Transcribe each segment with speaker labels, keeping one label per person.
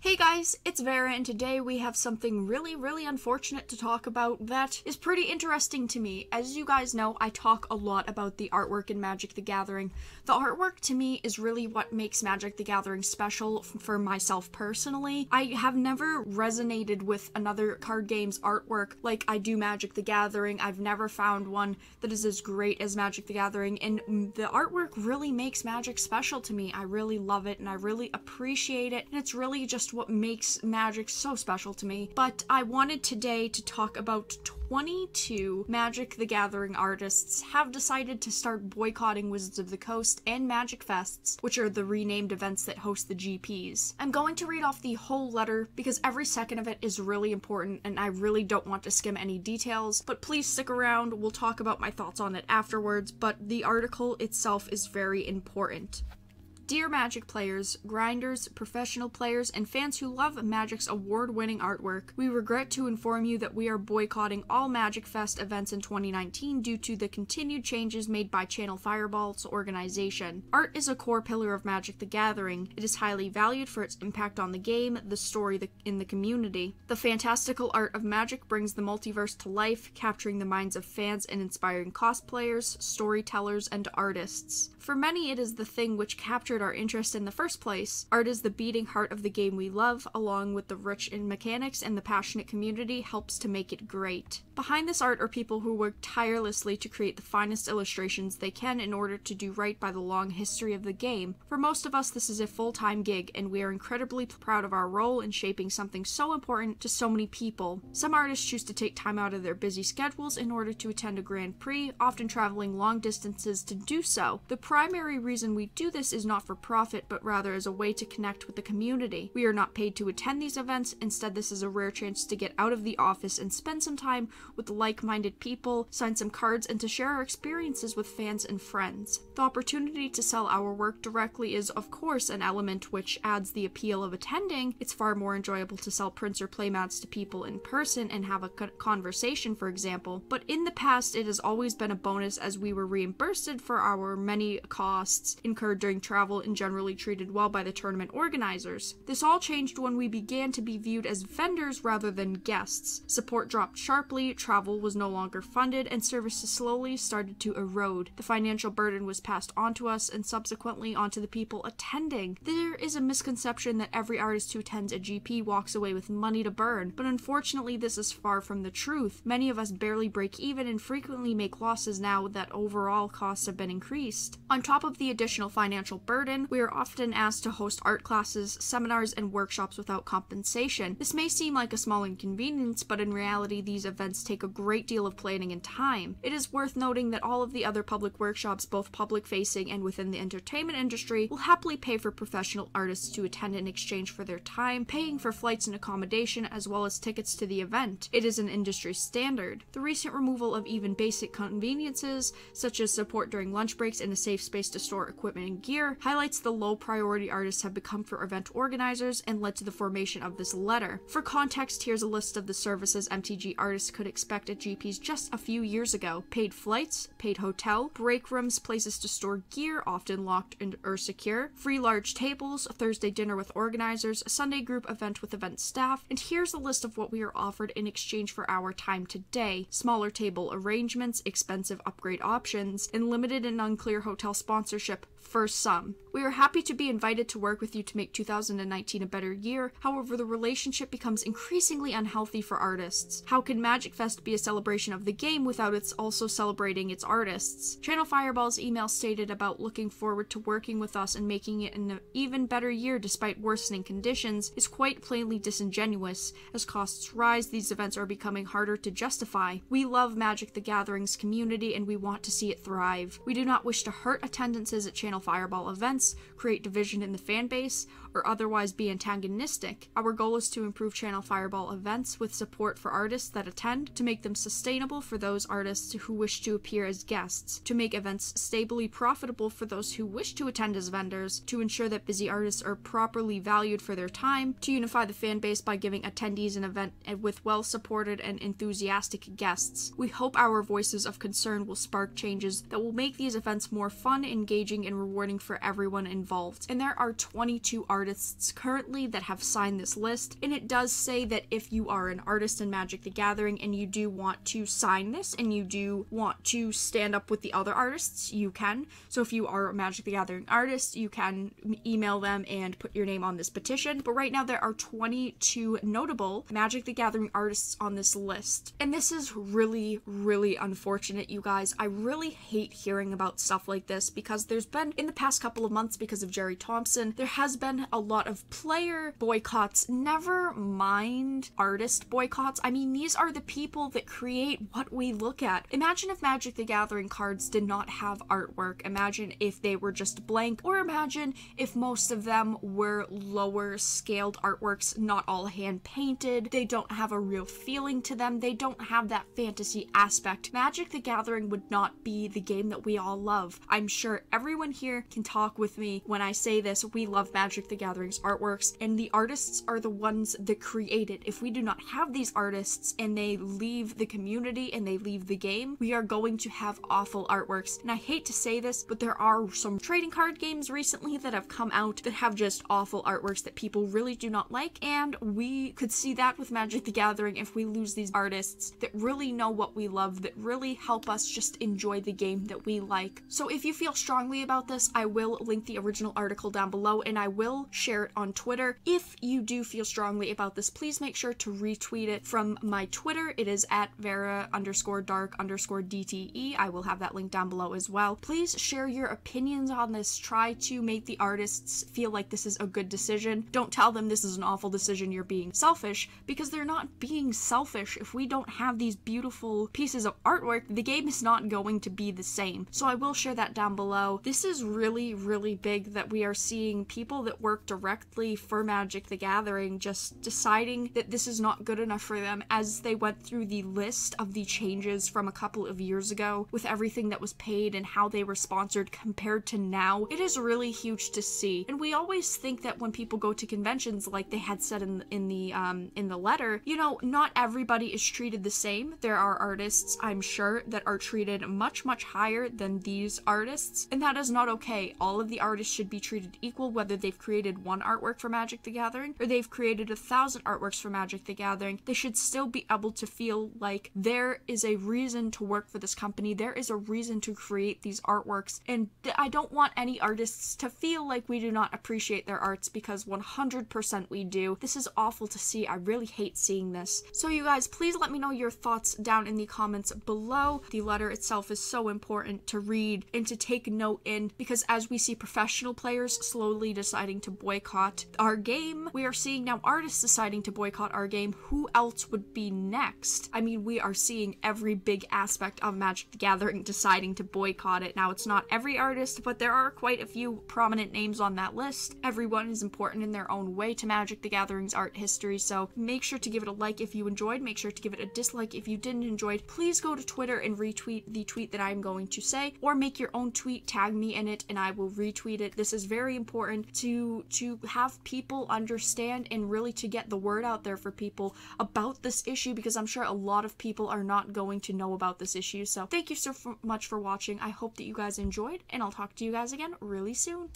Speaker 1: Hey guys, it's Vara, and today we have something really unfortunate to talk about that is pretty interesting to me. As you guys know, I talk a lot about the artwork in Magic the Gathering. The artwork to me is really what makes Magic the Gathering special for myself personally. I have never resonated with another card game's artwork like I do Magic the Gathering. I've never found one that is as great as Magic the Gathering, and the artwork really makes Magic special to me. I really love it and I really appreciate it, and it's really just what makes Magic so special to me. But I wanted today to talk about 22 Magic the Gathering artists have decided to start boycotting Wizards of the Coast and MagicFests, which are the renamed events that host the GPs. I'm going to read off the whole letter because every second of it is really important and I really don't want to skim any details, but please stick around. We'll talk about my thoughts on it afterwards, but the article itself is very important. Dear Magic players, grinders, professional players, and fans who love Magic's award-winning artwork, we regret to inform you that we are boycotting all MagicFest events in 2019 due to the continued changes made by Channel Fireball's organization. Art is a core pillar of Magic the Gathering. It is highly valued for its impact on the game, the story, in the community. The fantastical art of Magic brings the multiverse to life, capturing the minds of fans and inspiring cosplayers, storytellers, and artists. For many, it is the thing which captured our interest in the first place. Art is the beating heart of the game we love, along with the rich in mechanics, and the passionate community helps to make it great. Behind this art are people who work tirelessly to create the finest illustrations they can in order to do right by the long history of the game. For most of us, this is a full-time gig, and we are incredibly proud of our role in shaping something so important to so many people. Some artists choose to take time out of their busy schedules in order to attend a Grand Prix, often traveling long distances to do so. The primary reason we do this is not for profit, but rather as a way to connect with the community. We are not paid to attend these events. Instead, this is a rare chance to get out of the office and spend some time with like-minded people, sign some cards, and to share our experiences with fans and friends. The opportunity to sell our work directly is, of course, an element which adds the appeal of attending. It's far more enjoyable to sell prints or playmats to people in person and have a conversation, for example. But in the past, it has always been a bonus as we were reimbursed for our many costs incurred during travel and generally treated well by the tournament organizers. This all changed when we began to be viewed as vendors rather than guests. Support dropped sharply, travel was no longer funded, and services slowly started to erode. The financial burden was passed on to us and subsequently onto the people attending. There is a misconception that every artist who attends a GP walks away with money to burn, but unfortunately this is far from the truth. Many of us barely break even and frequently make losses now that overall costs have been increased. On top of the additional financial burden, we are often asked to host art classes, seminars, and workshops without compensation. This may seem like a small inconvenience, but in reality these events take a great deal of planning and time. It is worth noting that all of the other public workshops, both public-facing and within the entertainment industry, will happily pay for professional artists to attend in exchange for their time, paying for flights and accommodation as well as tickets to the event. It is an industry standard. The recent removal of even basic conveniences, such as support during lunch breaks and a safe space to store equipment and gear, highlights the low priority artists have become for event organizers and led to the formation of this letter. For context, here's a list of the services MTG artists could expect at GPs just a few years ago. Paid flights, paid hotel, break rooms, places to store gear, often locked or secure, free large tables, a Thursday dinner with organizers, a Sunday group event with event staff, and here's a list of what we are offered in exchange for our time today. Smaller table arrangements, expensive upgrade options, and limited and unclear hotel sponsorship for some. We are happy to be invited to work with you to make 2019 a better year. However, the relationship becomes increasingly unhealthy for artists. How can MagicFest be a celebration of the game without it's also celebrating its artists? Channel Fireball's email stated about looking forward to working with us and making it an even better year despite worsening conditions is quite plainly disingenuous. As costs rise, these events are becoming harder to justify. We love Magic the Gathering's community and we want to see it thrive. We do not wish to hurt attendances at Channel Fireball events, create division in the fan base, or otherwise be antagonistic. Our goal is to improve Channel Fireball events with support for artists that attend, to make them sustainable for those artists who wish to appear as guests, to make events stably profitable for those who wish to attend as vendors, to ensure that busy artists are properly valued for their time, to unify the fan base by giving attendees an event with well-supported and enthusiastic guests. We hope our voices of concern will spark changes that will make these events more fun, engaging, and rewarding for everyone involved. And there are 22 artists artists currently that have signed this list, and it does say that if you are an artist in Magic the Gathering and you do want to sign this and you do want to stand up with the other artists, you can. So if you are a Magic the Gathering artist, you can email them and put your name on this petition. But right now there are 22 notable Magic the Gathering artists on this list. And this is really, really unfortunate, you guys. I really hate hearing about stuff like this because there's been, in the past couple of months, because of Jerry Thompson, there has been a lot of player boycotts, never mind artist boycotts. I mean, these are the people that create what we look at. Imagine if Magic the Gathering cards did not have artwork. Imagine if they were just blank, or imagine if most of them were lower scaled artworks, not all hand painted. They don't have a real feeling to them. They don't have that fantasy aspect. Magic the Gathering would not be the game that we all love. I'm sure everyone here can talk with me when I say this. We love Magic the Gathering's artworks, and the artists are the ones that create it. If we do not have these artists and they leave the community and they leave the game, we are going to have awful artworks. And I hate to say this, but there are some trading card games recently that have come out that have just awful artworks that people really do not like, and we could see that with Magic the Gathering if we lose these artists that really know what we love, that really help us just enjoy the game that we like. So if you feel strongly about this, I will link the original article down below and I will share it on Twitter. If you do feel strongly about this, please make sure to retweet it from my Twitter. It is at Vara_dark_DTE. I will have that link down below as well. Please share your opinions on this. Try to make the artists feel like this is a good decision. Don't tell them this is an awful decision, you're being selfish, because they're not being selfish. If we don't have these beautiful pieces of artwork, the game is not going to be the same. So I will share that down below. This is really, really big that we are seeing people that work directly for Magic the Gathering just deciding that this is not good enough for them as they went through the list of the changes from a couple of years ago with everything that was paid and how they were sponsored compared to now. It is really huge to see. And we always think that when people go to conventions, like they had said in the letter, you know, not everybody is treated the same. There are artists, I'm sure, that are treated much, much higher than these artists, and that is not okay. All of the artists should be treated equal, whether they've created one artwork for Magic the Gathering or they've created 1,000 artworks for Magic the Gathering. They should still be able to feel like there is a reason to work for this company. There is a reason to create these artworks, and I don't want any artists to feel like we do not appreciate their arts, because 100% we do. This is awful to see. I really hate seeing this. So you guys, please let me know your thoughts down in the comments below. The letter itself is so important to read and to take note in, because as we see professional players slowly deciding to boycott our game, we are seeing now artists deciding to boycott our game. Who else would be next? I mean, we are seeing every big aspect of Magic the Gathering deciding to boycott it. Now, it's not every artist, but there are quite a few prominent names on that list. Everyone is important in their own way to Magic the Gathering's art history, so make sure to give it a like if you enjoyed. Make sure to give it a dislike if you didn't enjoy it. Please go to Twitter and retweet the tweet that I'm going to say, or make your own tweet, tag me in it, and I will retweet it. This is very important to have people understand and really to get the word out there for people about this issue, because I'm sure a lot of people are not going to know about this issue. So thank you so much for watching. I hope that you guys enjoyed, and I'll talk to you guys again really soon.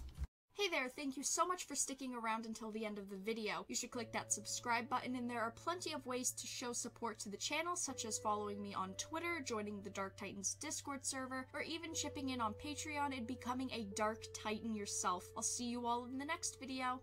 Speaker 1: Hey there, thank you so much for sticking around until the end of the video. You should click that subscribe button, and there are plenty of ways to show support to the channel, such as following me on Twitter, joining the Dark Titans Discord server, or even chipping in on Patreon and becoming a Dark Titan yourself. I'll see you all in the next video.